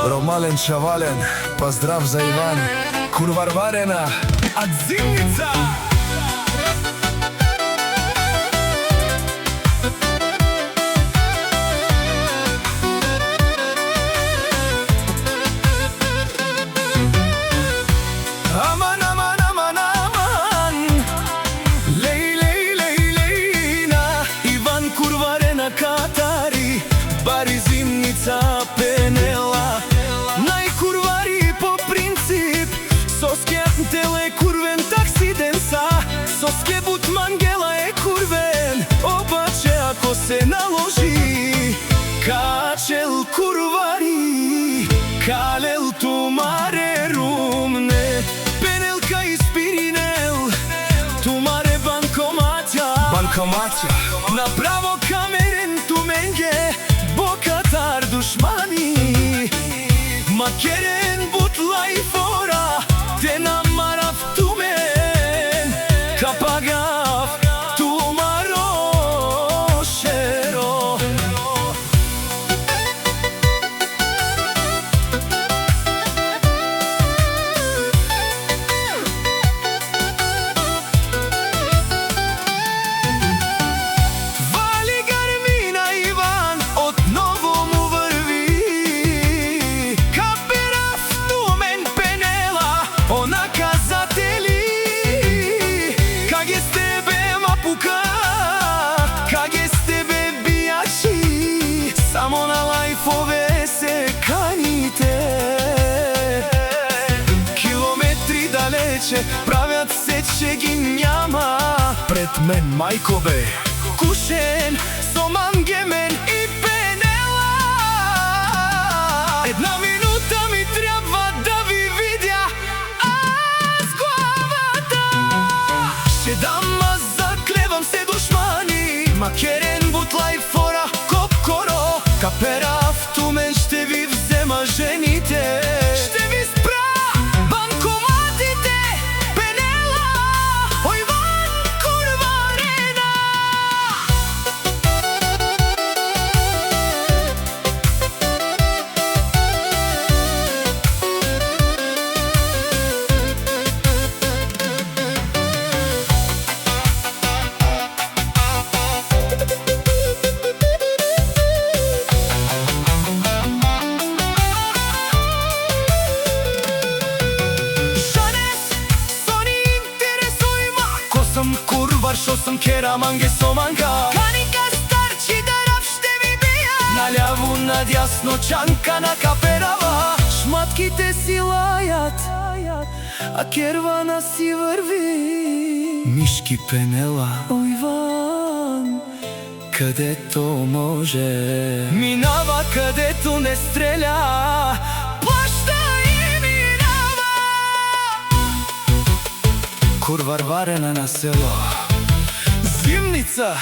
Ромален Шавален, поздрав за Иван, Курварварена, од Зимница. Аман, аман, аман, аман, лей, лей, лей, лейна, Иван Курварена Катари, бари Зимница Пенела. Најкурвари по принцип, со скетел е курвен такси денса, со скебут мангела е курвен, обаче ако се наложи, качел курвари, калел тумаре румне, пенелка испиринел, тумаре банкоматја, направо камерен туменге, бокатар душмани, макерен бутлай фора, те намарав тумен, капагав тумаро шеро. Вали гармина Иван, отново му върви, каперав тумен пенела, онаказатели, каге с тебе мапука, каге с тебе биячи, само на лайфове се каните. Километри далече, правят се, че ги няма, пред мен майко бе, кушен со мангемен и пенела. Една минута ми трябва да ви видя аз главата. Ще дам, аз заклевам се душмани, макерен бутлай фора, копкоро, каперав тумен, ще ви взема жените, ще ви спра банкоматите, пенела, о Иван Курварена. Шанес, сони интересојма, ко сам курвар, шо сам кера манге со манга. Каника старчи дарав ще ви бија, наљаво надјасно чанка на каперава. Шматките си лајат, а кервана си върви. Мишки пенела, о Иван, където може, минава където не стреля, плаща и минава. Курварварена на село Зимница